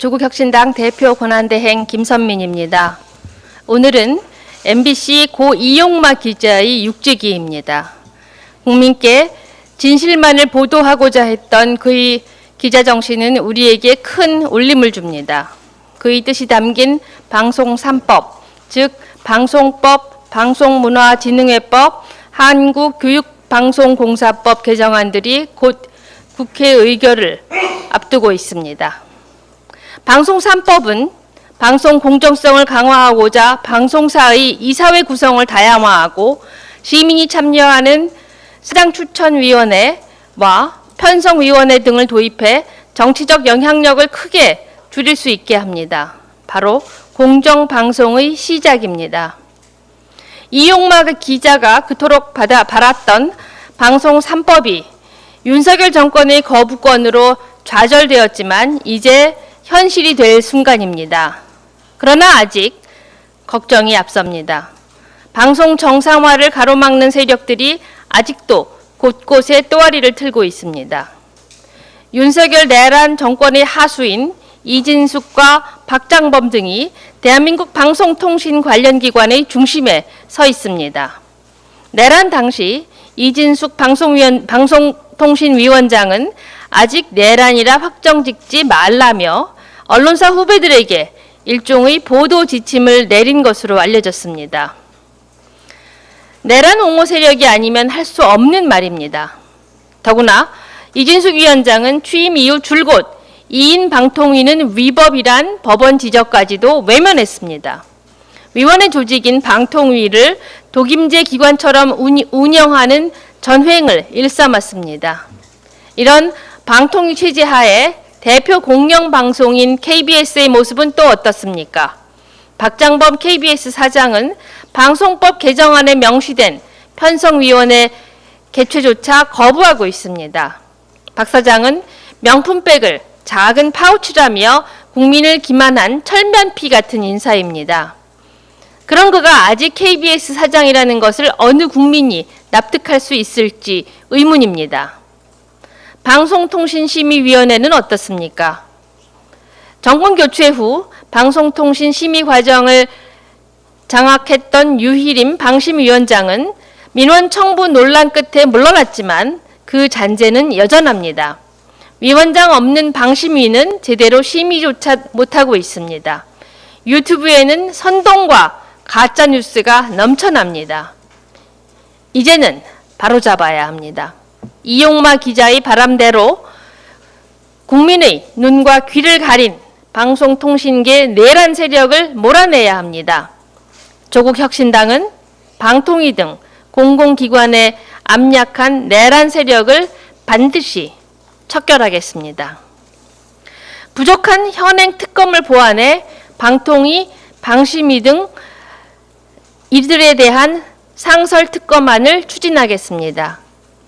조국혁신당 대표 권한대행 김선민입니다. 오늘은 MBC 고 이용마 기자의 육지기입니다. 국민께 진실만을 보도하고자 했던 그의 기자 정신은 우리에게 큰 울림을 줍니다. 그의 뜻이 담긴 방송 3법, 즉 방송법, 방송문화진흥회법, 한국교육방송공사법 개정안들이 곧 국회 의결을 앞두고 있습니다. 방송 3법은 방송 공정성을 강화하고자 방송사의 이사회 구성을 다양화하고 시민이 참여하는 수당추천위원회와 편성위원회 등을 도입해 정치적 영향력을 크게 줄일 수 있게 합니다. 바로 공정방송의 시작입니다. 이용마 기자가 그토록 바랐던 방송 3법이 윤석열 정권의 거부권으로 좌절되었지만 이제 현실이 될 순간입니다. 그러나 아직 걱정이 앞섭니다. 방송 정상화를 가로막는 세력들이 아직도 곳곳에 또아리를 틀고 있습니다. 윤석열 내란 정권의 하수인 이진숙과 박장범 등이 대한민국 방송통신 관련 기관의 중심에 서 있습니다. 내란 당시 이진숙 방송통신위원장은 아직 내란이라 확정짓지 말라며 언론사 후배들에게 일종의 보도 지침을 내린 것으로 알려졌습니다. 내란 옹호 세력이 아니면 할 수 없는 말입니다. 더구나 이진숙 위원장은 취임 이후 줄곧 2인 방통위는 위법이란 법원 지적까지도 외면했습니다. 위원회 조직인 방통위를 독임제 기관처럼 운영하는 전횡을 일삼았습니다. 이런 방통위 체제 하에 대표 공영방송인 KBS의 모습은 또 어떻습니까? 박장범 KBS 사장은 방송법 개정안에 명시된 편성위원회 개최조차 거부하고 있습니다. 박 사장은 명품백을 작은 파우치라며 국민을 기만한 철면피 같은 인사입니다. 그런 그가 아직 KBS 사장이라는 것을 어느 국민이 납득할 수 있을지 의문입니다. 방송통신심의위원회는 어떻습니까? 정권 교체 후 방송통신심의 과정을 장악했던 유희림 방심위원장은 민원 청부 논란 끝에 물러났지만 그 잔재는 여전합니다. 위원장 없는 방심위는 제대로 심의조차 못하고 있습니다. 유튜브에는 선동과 가짜뉴스가 넘쳐납니다. 이제는 바로잡아야 합니다. 이용마 기자의 바람대로 국민의 눈과 귀를 가린 방송통신계 내란 세력을 몰아내야 합니다. 조국혁신당은 방통위 등 공공기관에 압력한 내란 세력을 반드시 척결하겠습니다. 부족한 현행 특검을 보완해 방통위, 방심위 등 이들에 대한 상설 특검안을 추진하겠습니다.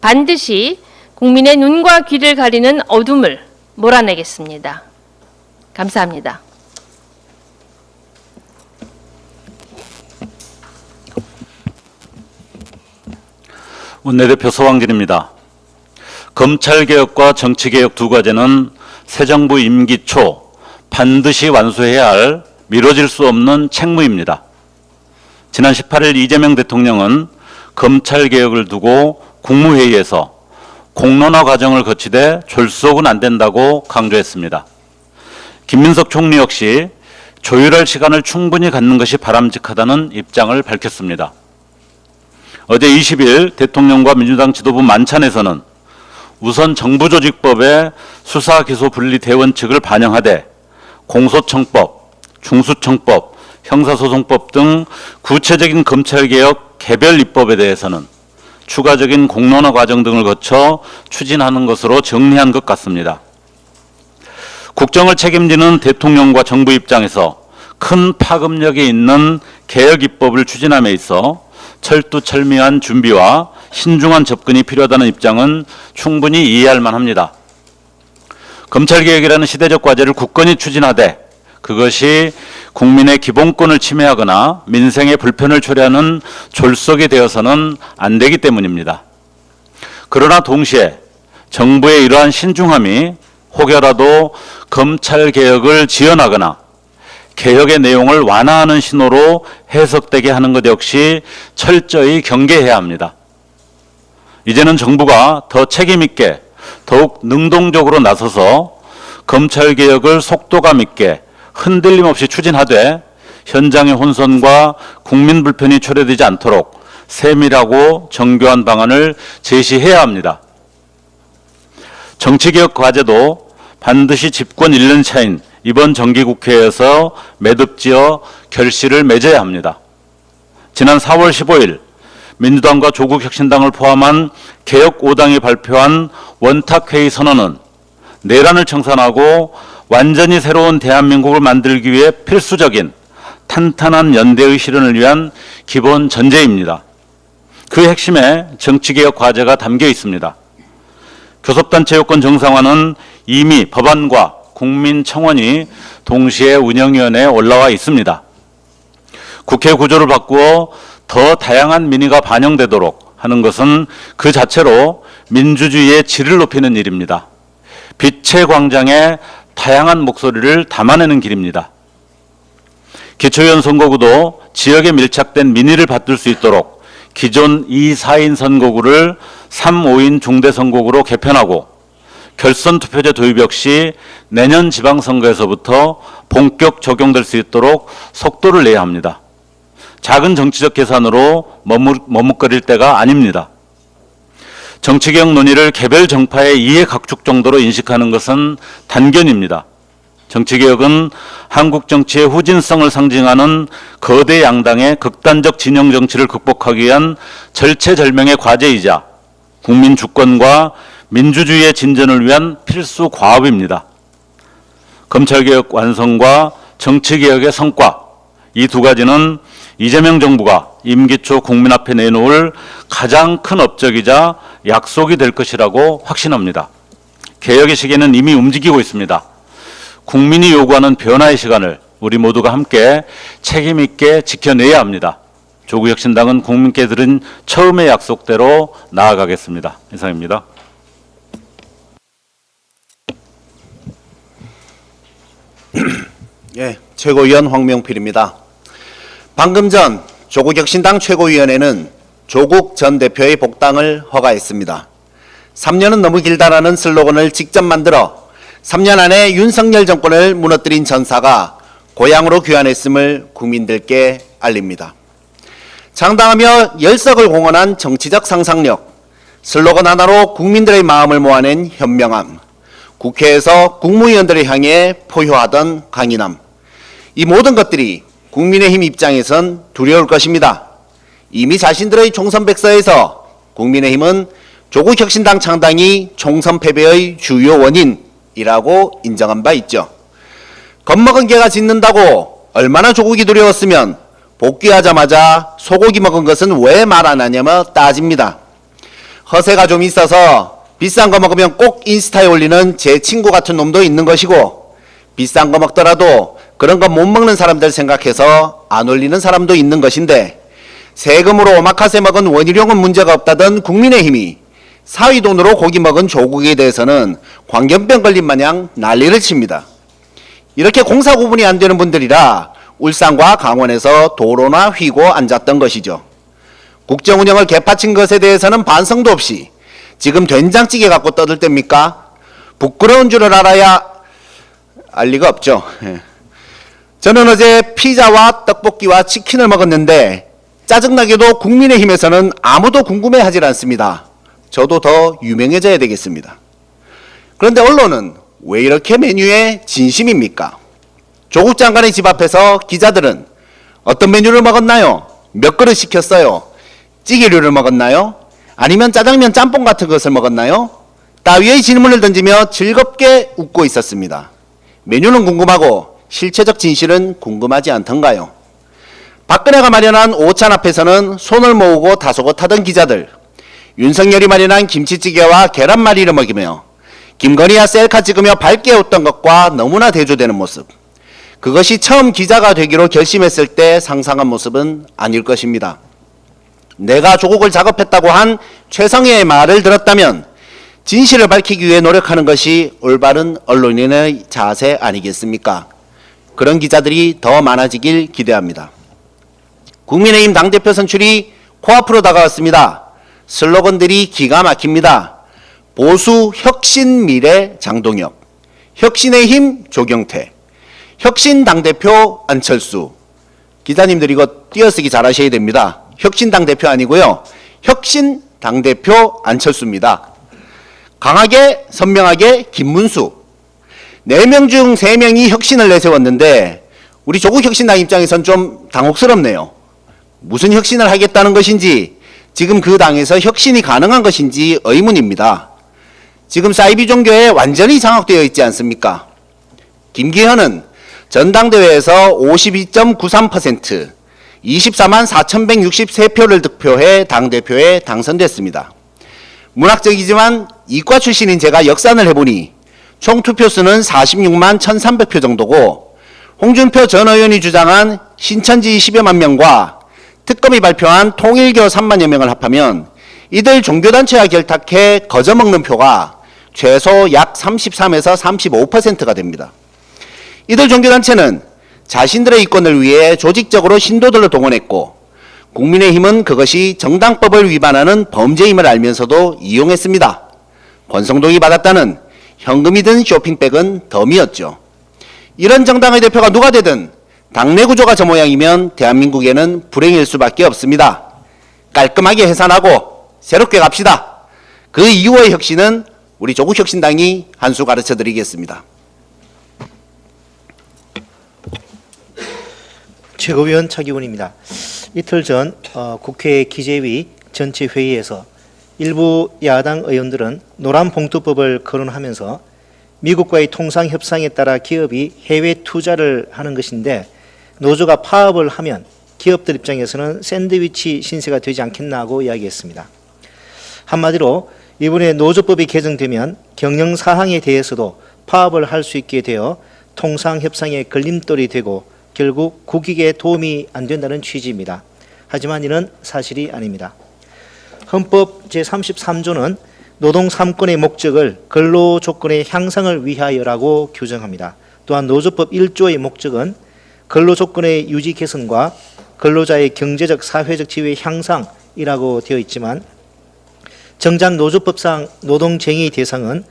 반드시 국민의 눈과 귀를 가리는 어둠을 몰아내겠습니다. 감사합니다. 원내대표 서왕진입니다. 검찰개혁과 정치개혁 두 과제는 새 정부 임기 초 반드시 완수해야 할 미뤄질 수 없는 책무입니다. 지난 18일 이재명 대통령은 검찰개혁을 두고 국무회의에서 공론화 과정을 거치되 졸속은 안 된다고 강조했습니다. 김민석 총리 역시 조율할 시간을 충분히 갖는 것이 바람직하다는 입장을 밝혔습니다. 어제 20일 대통령과 민주당 지도부 만찬에서는 우선 정부조직법의 수사기소분리대원칙을 반영하되 공소청법, 중수청법, 형사소송법 등 구체적인 검찰개혁 개별 입법에 대해서는 추가적인 공론화 과정 등을 거쳐 추진하는 것으로 정리한 것 같습니다. 국정을 책임지는 대통령과 정부 입장에서 큰 파급력이 있는 개혁 입법을 추진함에 있어 철두철미한 준비와 신중한 접근이 필요하다는 입장은 충분히 이해할 만합니다. 검찰개혁이라는 시대적 과제를 굳건히 추진하되 그것이 국민의 기본권을 침해하거나 민생의 불편을 초래하는 졸속이 되어서는 안 되기 때문입니다. 그러나 동시에 정부의 이러한 신중함이 혹여라도 검찰 개혁을 지연하거나 개혁의 내용을 완화하는 신호로 해석되게 하는 것 역시 철저히 경계해야 합니다. 이제는 정부가 더 책임 있게 더욱 능동적으로 나서서 검찰 개혁을 속도감 있게 흔들림 없이 추진하되 현장의 혼선과 국민 불편이 초래되지 않도록 세밀하고 정교한 방안을 제시해야 합니다. 정치개혁 과제도 반드시 집권 1년 차인 이번 정기국회에서 매듭지어 결실을 맺어야 합니다. 지난 4월 15일 민주당과 조국혁신당을 포함한 개혁 5당이 발표한 원탁회의 선언은 내란을 청산하고 완전히 새로운 대한민국을 만들기 위해 필수적인 탄탄한 연대의 실현을 위한 기본 전제입니다. 그 핵심에 정치개혁 과제가 담겨 있습니다. 교섭단체 요건 정상화는 이미 법안과 국민청원이 동시에 운영위원회에 올라와 있습니다. 국회 구조를 바꾸어 더 다양한 민의가 반영되도록 하는 것은 그 자체로 민주주의의 질을 높이는 일입니다. 빛의 광장에 다양한 목소리를 담아내는 길입니다. 기초의원 선거구도 지역에 밀착된 민의를 받들 수 있도록 기존 2, 4인 선거구를 3, 5인 중대선거구로 개편하고 결선 투표제 도입 역시 내년 지방선거에서부터 본격 적용될 수 있도록 속도를 내야 합니다. 작은 정치적 계산으로 머뭇거릴 때가 아닙니다. 정치개혁 논의를 개별 정파의 이해 각축 정도로 인식하는 것은 단견입니다. 정치개혁은 한국 정치의 후진성을 상징하는 거대 양당의 극단적 진영 정치를 극복하기 위한 절체절명의 과제이자 국민 주권과 민주주의의 진전을 위한 필수 과업입니다. 검찰개혁 완성과 정치개혁의 성과, 이 두 가지는 이재명 정부가 임기 초 국민 앞에 내놓을 가장 큰 업적이자 약속이 될 것이라고 확신합니다. 개혁의 시계는 이미 움직이고 있습니다. 국민이 요구하는 변화의 시간을 우리 모두가 함께 책임 있게 지켜내야 합니다. 조국혁신당은 국민께 드린 처음의 약속대로 나아가겠습니다. 이상입니다. 예, 최고위원 황명필입니다. 방금 전 조국혁신당 최고위원회는 조국 전 대표의 복당을 허가했습니다. 3년은 너무 길다라는 슬로건을 직접 만들어 3년 안에 윤석열 정권을 무너뜨린 전사가 고향으로 귀환했음을 국민들께 알립니다. 장당하며 열석을 공헌한 정치적 상상력, 슬로건 하나로 국민들의 마음을 모아낸 현명함, 국회에서 국무위원들을 향해 포효하던 강인함, 이 모든 것들이 국민의힘 입장에선 두려울 것입니다. 이미 자신들의 총선 백서에서 국민의힘은 조국혁신당 창당이 총선 패배의 주요 원인이라고 인정한 바 있죠. 겁먹은 개가 짖는다고 얼마나 조국이 두려웠으면 복귀하자마자 소고기 먹은 것은 왜 말 안 하냐며 따집니다. 허세가 좀 있어서 비싼 거 먹으면 꼭 인스타에 올리는 제 친구 같은 놈도 있는 것이고, 비싼 거 먹더라도 그런 거 못 먹는 사람들 생각해서 안 올리는 사람도 있는 것인데, 세금으로 오마카세 먹은 원희룡은 문제가 없다던 국민의힘이 사위 돈으로 고기 먹은 조국에 대해서는 광견병 걸린 마냥 난리를 칩니다. 이렇게 공사 구분이 안 되는 분들이라 울산과 강원에서 도로나 휘고 앉았던 것이죠. 국정 운영을 개파친 것에 대해서는 반성도 없이 지금 된장찌개 갖고 떠들 때입니까? 부끄러운 줄을 알아야 알 리가 없죠. 저는 어제 피자와 떡볶이와 치킨을 먹었는데 짜증나게도 국민의힘에서는 아무도 궁금해하지 않습니다. 저도 더 유명해져야 되겠습니다. 그런데 언론은 왜 이렇게 메뉴에 진심입니까? 조국 장관의 집 앞에서 기자들은 어떤 메뉴를 먹었나요? 몇 그릇 시켰어요? 찌개류를 먹었나요? 아니면 짜장면 짬뽕 같은 것을 먹었나요? 따위의 질문을 던지며 즐겁게 웃고 있었습니다. 메뉴는 궁금하고 실체적 진실은 궁금하지 않던가요? 박근혜가 마련한 오찬 앞에서는 손을 모으고 다소곳하던 기자들, 윤석열이 마련한 김치찌개와 계란말이를 먹이며 김건희와 셀카 찍으며 밝게 웃던 것과 너무나 대조되는 모습, 그것이 처음 기자가 되기로 결심했을 때 상상한 모습은 아닐 것입니다. 내가 조국을 작업했다고 한 최성해의 말을 들었다면 진실을 밝히기 위해 노력하는 것이 올바른 언론인의 자세 아니겠습니까? 그런 기자들이 더 많아지길 기대합니다. 국민의힘 당대표 선출이 코앞으로 다가왔습니다. 슬로건들이 기가 막힙니다. 보수 혁신 미래 장동혁, 혁신의 힘 조경태, 혁신 당대표 안철수. 기자님들 이거 띄어쓰기 잘하셔야 됩니다. 혁신 당대표 아니고요. 혁신 당대표 안철수입니다. 강하게 선명하게 김문수. 4명 중 3명이 혁신을 내세웠는데 우리 조국 혁신당 입장에선 좀 당혹스럽네요. 무슨 혁신을 하겠다는 것인지, 지금 그 당에서 혁신이 가능한 것인지 의문입니다. 지금 사이비 종교에 완전히 장악되어 있지 않습니까? 김기현은 전당대회에서 52.93%, 24만 4,163표를 득표해 당대표에 당선됐습니다. 문학적이지만 이과 출신인 제가 역산을 해보니 총 투표수는 46만 1,300표 정도고, 홍준표 전 의원이 주장한 신천지 10여만 명과 특검이 발표한 통일교 3만여 명을 합하면 이들 종교단체와 결탁해 거저먹는 표가 최소 약 33에서 35%가 됩니다. 이들 종교단체는 자신들의 이권을 위해 조직적으로 신도들을 동원했고, 국민의힘은 그것이 정당법을 위반하는 범죄임을 알면서도 이용했습니다. 권성동이 받았다는 현금이 든 쇼핑백은 덤이었죠. 이런 정당의 대표가 누가 되든 당내 구조가 저 모양이면 대한민국에는 불행일 수밖에 없습니다. 깔끔하게 해산하고 새롭게 갑시다. 그 이후의 혁신은 우리 조국 혁신당이 한 수 가르쳐 드리겠습니다. 최고위원 차기훈입니다. 이틀 전 국회 기재위 전체 회의에서 일부 야당 의원들은 노란봉투법을 거론하면서 미국과의 통상 협상에 따라 기업이 해외 투자를 하는 것인데 노조가 파업을 하면 기업들 입장에서는 샌드위치 신세가 되지 않겠나 하고 이야기했습니다. 한마디로 이번에 노조법이 개정되면 경영 사항에 대해서도 파업을 할 수 있게 되어 통상 협상의 걸림돌이 되고 결국 국익에 도움이 안 된다는 취지입니다. 하지만 이는 사실이 아닙니다. 헌법 제33조는 노동 3권의 목적을 근로 조건의 향상을 위하여라고 규정합니다. 또한 노조법 1조의 목적은 근로 조건의 유지 개선과 근로자의 경제적 사회적 지위의 향상이라고 되어 있지만 정작 노조법상 노동쟁의 대상은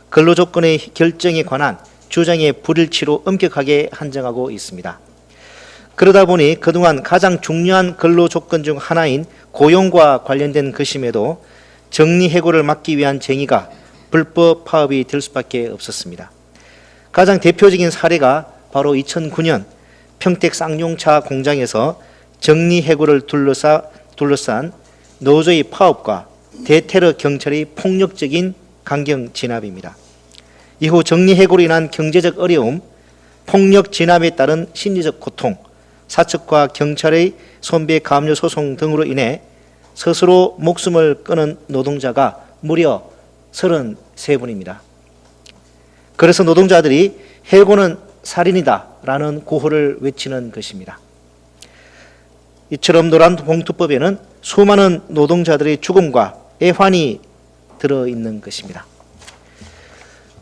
근로 조건의 결정에 관한 주장의 불일치로 엄격하게 한정하고 있습니다. 그러다 보니 그동안 가장 중요한 근로 조건 중 하나인 고용과 관련된 것임에도 정리해고를 막기 위한 쟁의가 불법 파업이 될 수밖에 없었습니다. 가장 대표적인 사례가 바로 2009년 평택 쌍용차 공장에서 정리해고를 둘러싼 노조의 파업과 대테러 경찰의 폭력적인 강경 진압입니다. 이후 정리해고로 인한 경제적 어려움, 폭력 진압에 따른 심리적 고통, 사측과 경찰의 손배 감료 소송 등으로 인해 스스로 목숨을 끊은 노동자가 무려 33분입니다. 그래서 노동자들이 해고는 살인이다라는 구호를 외치는 것입니다. 이처럼 노란봉투법에는 수많은 노동자들의 죽음과 애환이 들어있는 것입니다.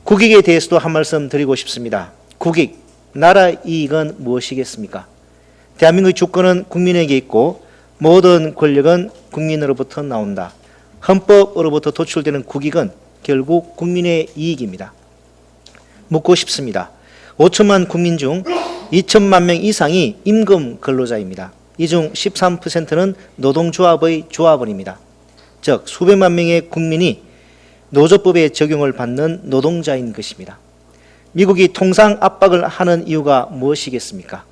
국익에 대해서도 한 말씀 드리고 싶습니다. 국익, 나라 이익은 무엇이겠습니까? 대한민국의 주권은 국민에게 있고 모든 권력은 국민으로부터 나온다. 헌법으로부터 도출되는 국익은 결국 국민의 이익입니다. 묻고 싶습니다. 5천만 국민 중 2천만 명 이상이 임금 근로자입니다. 이 중 13%는 노동조합의 조합원입니다. 즉 수백만 명의 국민이 노조법의 적용을 받는 노동자인 것입니다. 미국이 통상 압박을 하는 이유가 무엇이겠습니까?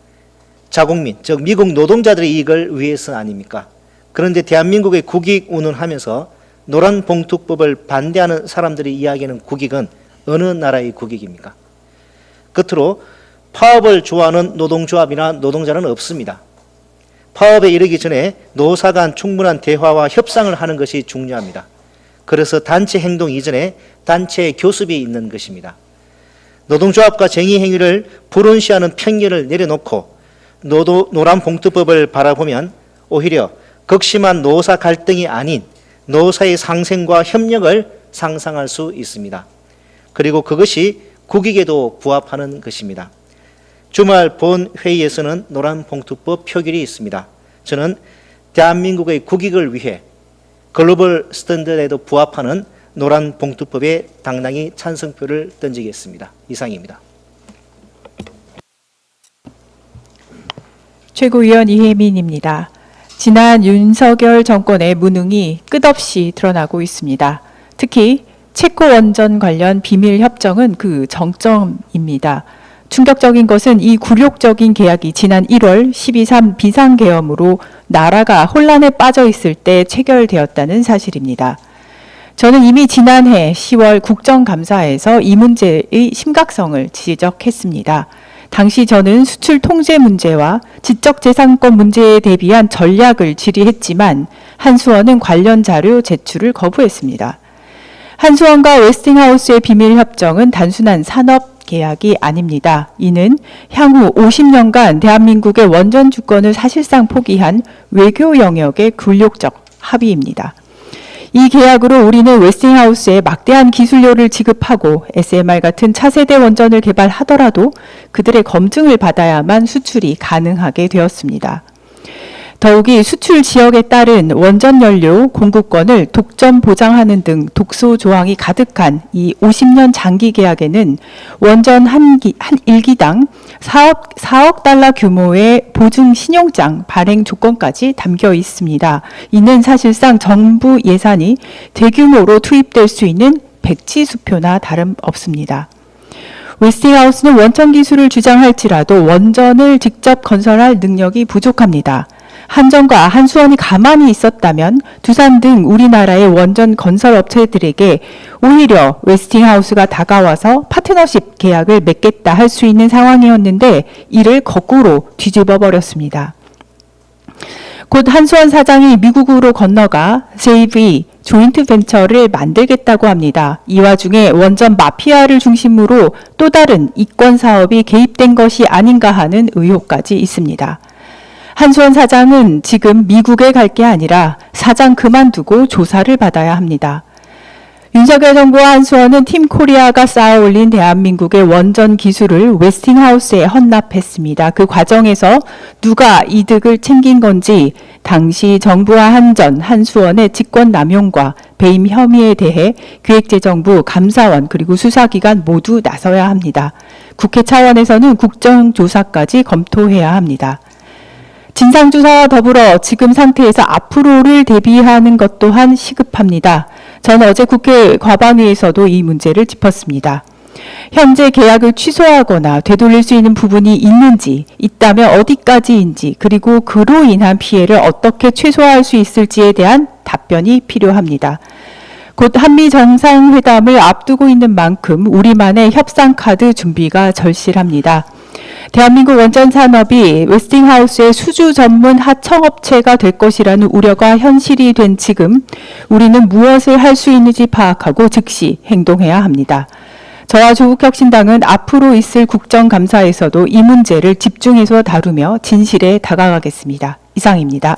자국민, 즉 미국 노동자들의 이익을 위해서 아닙니까? 그런데 대한민국의 국익 운운하면서 노란봉투법을 반대하는 사람들이 이야기하는 국익은 어느 나라의 국익입니까? 끝으로 파업을 좋아하는 노동조합이나 노동자는 없습니다. 파업에 이르기 전에 노사 간 충분한 대화와 협상을 하는 것이 중요합니다. 그래서 단체 행동 이전에 단체 교섭이 있는 것입니다. 노동조합과 쟁의행위를 불운시하는 편견을 내려놓고 노란봉투법을 바라보면 오히려 극심한 노사 갈등이 아닌 노사의 상생과 협력을 상상할 수 있습니다. 그리고 그것이 국익에도 부합하는 것입니다. 주말 본 회의에서는 노란봉투법 표결이 있습니다. 저는 대한민국의 국익을 위해 글로벌 스탠더드에도 부합하는 노란봉투법에 당당히 찬성표를 던지겠습니다. 이상입니다. 최고위원 이혜민입니다. 지난 윤석열 정권의 무능이 끝없이 드러나고 있습니다. 특히 체코 원전 관련 비밀 협정은 그 정점입니다. 충격적인 것은 이 굴욕적인 계약이 지난 1월 12.3 비상계엄으로 나라가 혼란에 빠져 있을 때 체결되었다는 사실입니다. 저는 이미 지난해 10월 국정감사에서 이 문제의 심각성을 지적했습니다. 당시 저는 수출 통제 문제와 지적재산권 문제에 대비한 전략을 질의했지만 한수원은 관련 자료 제출을 거부했습니다. 한수원과 웨스팅하우스의 비밀 협정은 단순한 산업 계약이 아닙니다. 이는 향후 50년간 대한민국의 원전 주권을 사실상 포기한 외교 영역의 굴욕적 합의입니다. 이 계약으로 우리는 웨스팅하우스에 막대한 기술료를 지급하고 SMR 같은 차세대 원전을 개발하더라도 그들의 검증을 받아야만 수출이 가능하게 되었습니다. 더욱이 수출 지역에 따른 원전 연료 공급권을 독점 보장하는 등 독소 조항이 가득한 이 50년 장기 계약에는 원전 한 일기당 4억 달러 규모의 보증 신용장 발행 조건까지 담겨 있습니다. 이는 사실상 정부 예산이 대규모로 투입될 수 있는 백지수표나 다름없습니다. 웨스팅하우스는 원천 기술을 주장할지라도 원전을 직접 건설할 능력이 부족합니다. 한전과 한수원이 가만히 있었다면 두산 등 우리나라의 원전 건설 업체들에게 오히려 웨스팅하우스가 다가와서 파트너십 계약을 맺겠다 할 수 있는 상황이었는데 이를 거꾸로 뒤집어 버렸습니다. 곧 한수원 사장이 미국으로 건너가 JV 조인트 벤처를 만들겠다고 합니다. 이 와중에 원전 마피아를 중심으로 또 다른 이권 사업이 개입된 것이 아닌가 하는 의혹까지 있습니다. 한수원 사장은 지금 미국에 갈 게 아니라 사장 그만두고 조사를 받아야 합니다. 윤석열 정부와 한수원은 팀 코리아가 쌓아올린 대한민국의 원전 기술을 웨스팅하우스에 헌납했습니다. 그 과정에서 누가 이득을 챙긴 건지 당시 정부와 한수원의 직권 남용과 배임 혐의에 대해 기획재정부, 감사원 그리고 수사기관 모두 나서야 합니다. 국회 차원에서는 국정조사까지 검토해야 합니다. 진상조사와 더불어 지금 상태에서 앞으로를 대비하는 것 또한 시급합니다. 전 어제 국회 과방위에서도 이 문제를 짚었습니다. 현재 계약을 취소하거나 되돌릴 수 있는 부분이 있는지, 있다면 어디까지인지, 그리고 그로 인한 피해를 어떻게 최소화할 수 있을지에 대한 답변이 필요합니다. 곧 한미 정상회담을 앞두고 있는 만큼 우리만의 협상 카드 준비가 절실합니다. 대한민국 원전 산업이 웨스팅하우스의 수주 전문 하청업체가 될 것이라는 우려가 현실이 된 지금 우리는 무엇을 할 수 있는지 파악하고 즉시 행동해야 합니다. 저와 조국혁신당은 앞으로 있을 국정감사에서도 이 문제를 집중해서 다루며 진실에 다가가겠습니다. 이상입니다.